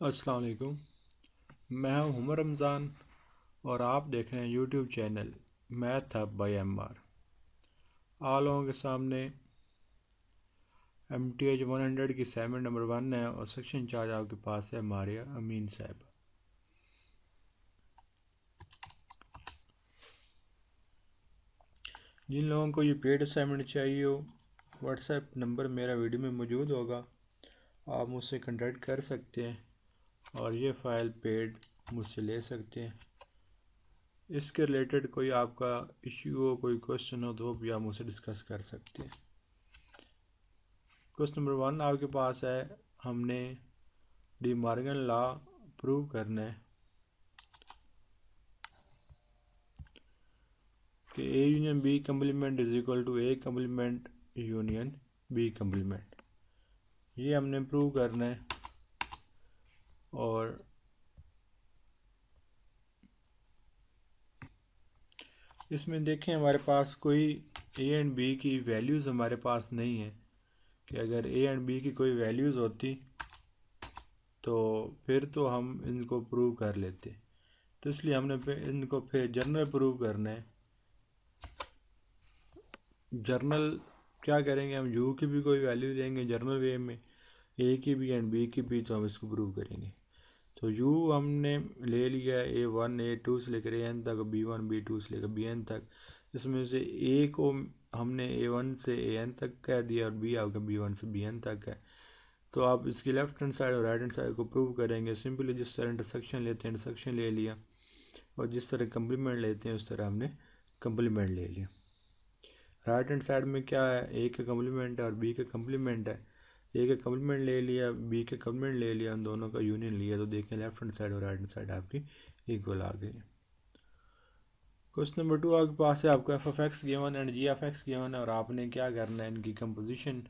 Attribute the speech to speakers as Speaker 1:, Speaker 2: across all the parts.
Speaker 1: अस्सलाम वालेकुम। मैं हूं उमर रमज़ान और आप देख रहे हैं YouTube channel math hub by MR. आप लोगों के सामने MTH 100 की असाइनमेंट नंबर 1 है और सेक्शन इंचार्ज आपके पास है मारिया अमीन साहब। जिन लोगों को ये पेड असाइनमेंट चाहिए हो, व्हाट्सएप नंबर मेरा वीडियो में मौजूद होगा, आप मुझसे कांटेक्ट कर सकते हैं और ये फ़ाइल पेड मुझसे ले सकते हैं। इसके रिलेटेड कोई आपका इश्यू हो, कोई क्वेश्चन हो तो वो भी आप मुझसे डिस्कस कर सकते हैं। क्वेश्चन नंबर 1 आपके पास है, हमने डी मॉर्गन लॉ प्रूव करना है कि A union B complement is equal to A complement union B complement. ये हमने प्रूव करना है और इसमें देखें हमारे पास कोई ए एंड बी की वैल्यूज़ हमारे पास नहीं है कि अगर ए एंड बी की कोई वैल्यूज़ होती तो फिर तो हम इनको प्रूव कर लेते। तो इसलिए हमने इनको फिर जनरल प्रूव करना है। जर्नल क्या करेंगे, हम यू की भी कोई वैल्यू लेंगे जर्नल वे में, ए की भी एंड बी की भी, तो हम इसको प्रूव करेंगे। तो यू हमने ले लिया A1 A2 से लेकर AN तक, B1 B2 से लेकर BN तक। इसमें से ए को हमने A1 से AN तक कह दिया और बी आपका B1 से BN तक है। तो आप इसकी लेफ्ट हैंड साइड और राइट हैंड साइड को प्रूव करेंगे। सिंपली जिस तरह इंटरसेक्शन लेते हैं इंटरसेक्शन ले लिया और जिस तरह कम्प्लीमेंट लेते हैं उस तरह हमने कम्प्लीमेंट ले लिया। राइट हैंड साइड में क्या है, ए का कम्प्लीमेंट है और बी का कम्प्लीमेंट है। ए का कम्प्लीमेंट ले लिया, बी का कम्प्लीमेंट ले लिया, उन दोनों का यूनियन लिया, तो देखें लेफ्ट हैंड साइड और राइट हैंड साइड आपकी इक्वल आ गई। क्वेश्चन नंबर 2 आपके पास है, आपको f of x given and g of x given है और आपने क्या करना है, इनकी कंपोजिशन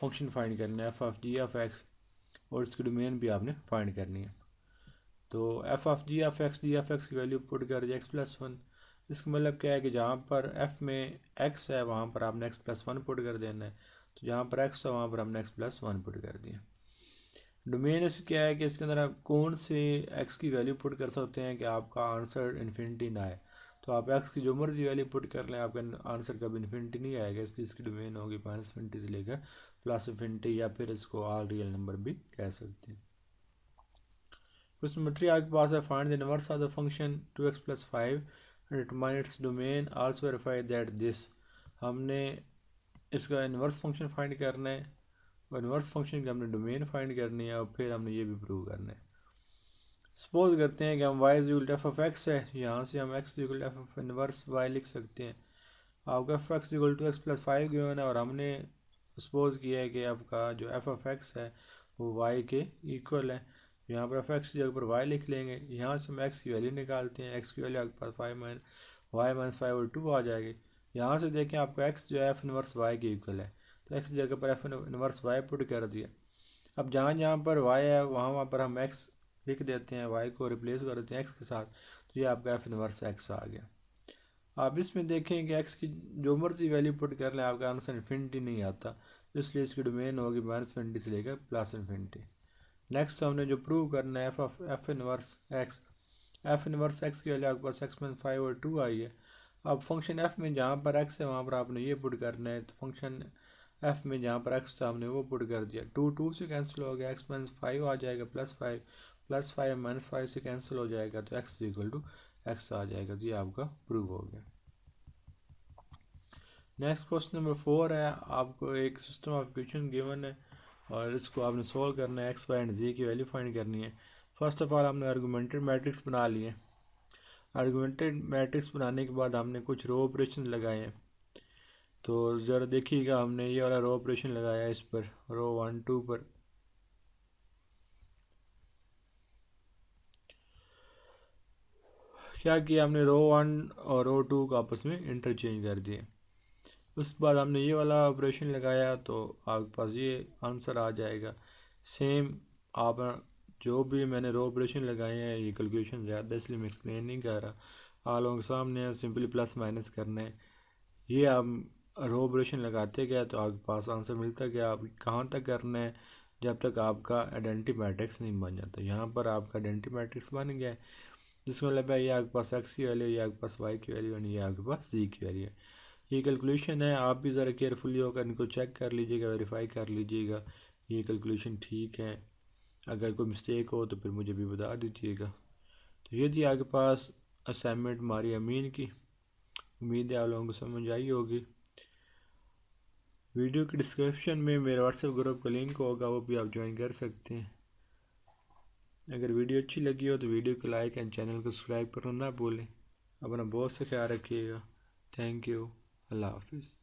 Speaker 1: फंक्शन फाइंड करना है, f of g of x, और इसकी डोमेन भी आपने फाइंड करनी है। तो f of g of x की वैल्यू पुट कर दिया x+1। इसका मतलब क्या है कि जहाँ पर f में x है वहाँ पर आपने x+1 पुट कर देना है। तो जहाँ पर x है वहाँ पर हमने x+1 पुट कर दिया। डोमेन इसका क्या है कि इसके अंदर आप कौन से x की वैल्यू पुट कर सकते हैं कि आपका आंसर इन्फिनिटी ना आए। तो आप x की जो मर्जी वैल्यू पुट कर लें, आपका आंसर कभी इन्फिनिटी नहीं आएगा। इसकी इसकी डोमेन होगी -इन्फिनिटी से लेकर +इन्फिनिटी, या फिर इसको ऑल रियल नंबर भी कह सकते हैं। क्वेश्चन नंबर 3 आपके पास है, find the inverse of the function 2x+5 and determine its domain, also verify that this. हमने इसका इनवर्स फंक्शन फाइंड करना है और इनवर्स फंक्शन की हमने डोमेन फाइंड करनी है और फिर हमने ये भी प्रूव करना है। सपोज करते हैं कि हम y equal to f of x है, यहाँ से हम x equal to f of inverse y लिख सकते हैं। आपका f x equal to x+5 given है और हमने सपोज किया है कि आपका जो एफ ऑफ एक्स है वो y के इक्वल है। यहाँ पर एफ एक्स की जगह पर y लिख लेंगे। यहाँ से हम x की वैल्यू निकालते हैं, x की वैल्यू आपके पास y-5/2 आ जाएगी। यहाँ से देखें आपका x जो है एफ इनवर्स y के इक्वल है, तो x की जगह पर एफ इनवर्स y पुट कर दिया। अब जहाँ जहाँ पर y है वहाँ पर हम x लिख देते हैं, y को रिप्लेस कर देते हैं x के साथ, तो ये आपका एफ इनवर्स x आ गया। आप इसमें देखें कि x की जो मर्जी वैल्यू पुट कर लें आपका आंसर इन्फिनिटी नहीं आता, इसलिए इसकी डोमेन होगी -इन्फिनिटी से लेकर +इन्फिनिटी। नेक्स्ट हमने जो प्रूव करना है एफ इनवर्स एक्स की वैल्यू आपके पास x-5/2 आई है। अब फंक्शन f में जहाँ पर x है वहाँ पर आपने ये पुट करना है, तो फंक्शन f में जहाँ पर x था हमने वो पुट कर दिया। 2 से कैंसिल हो गया, x-5 आ जाएगा, +5 -5 से कैंसिल हो जाएगा, तो x इक्वल टू x आ जाएगा। तो ये आपका प्रूव हो गया। नेक्स्ट क्वेश्चन नंबर 4 है, आपको एक सिस्टम ऑफ इक्वेशन गिवन है और इसको आपने सोल्व करना है, एक्स वाई एंड जी की वैल्यू फाइंड करनी है। फर्स्ट ऑफ ऑल हमने आर्गूमेंटेड मैट्रिक्स बना लिए। आर्गूमेंटेड मैट्रिक्स बनाने के बाद हमने कुछ रो ऑपरेशन लगाए हैं। तो ज़रा देखिएगा, हमने ये वाला रो ऑपरेशन लगाया है इस पर, रो 1 2 पर। क्या किया हमने, रो 1 और रो 2 को आपस में इंटरचेंज कर दिए। उसके बाद हमने ये वाला ऑपरेशन लगाया तो आपके पास ये आंसर आ जाएगा। सेम आप जो भी मैंने रो ऑपरेशन लगाए हैं, ये कैलकुलेशन ज़्यादा इसलिए मैं एक्सप्लेन नहीं कर रहा, आप लोगों के सामने सिंपली प्लस माइनस करना है। ये आप रो ऑपरेशन लगाते गए तो आपके पास आंसर मिलता गया। आप कहाँ तक करना है, जब तक आपका आइडेंटिटी मैट्रिक्स नहीं बन जाता। यहाँ पर आपका आइडेंटिटी मैट्रिक्स बन गया है, जिसमें मतलब है ये आपके पास एक्स की वैल्यू, ये आपके पास वाई की वैल्यू है, ये आपके पास जी की वैल्यू है। ये कैलकुलेशन है, आप भी ज़रा केयरफुली होकर इनको चेक कर लीजिएगा, वेरीफाई कर लीजिएगा ये कैलकुलेशन ठीक है। अगर कोई मिस्टेक हो तो फिर मुझे भी बता दीजिएगा। तो ये थी आपके पास असाइनमेंट हमारी अमीन की। उम्मीद है आप लोगों को समझ आई होगी। वीडियो के डिस्क्रिप्शन में मेरे व्हाट्सएप ग्रुप का लिंक होगा, वो भी आप ज्वाइन कर सकते हैं। अगर वीडियो अच्छी लगी हो तो वीडियो को लाइक एंड चैनल को सब्सक्राइब करना ना भूलें। अपना बहुत सा ख्याल रखिएगा। Thank you. अल्लाह हाफिज़।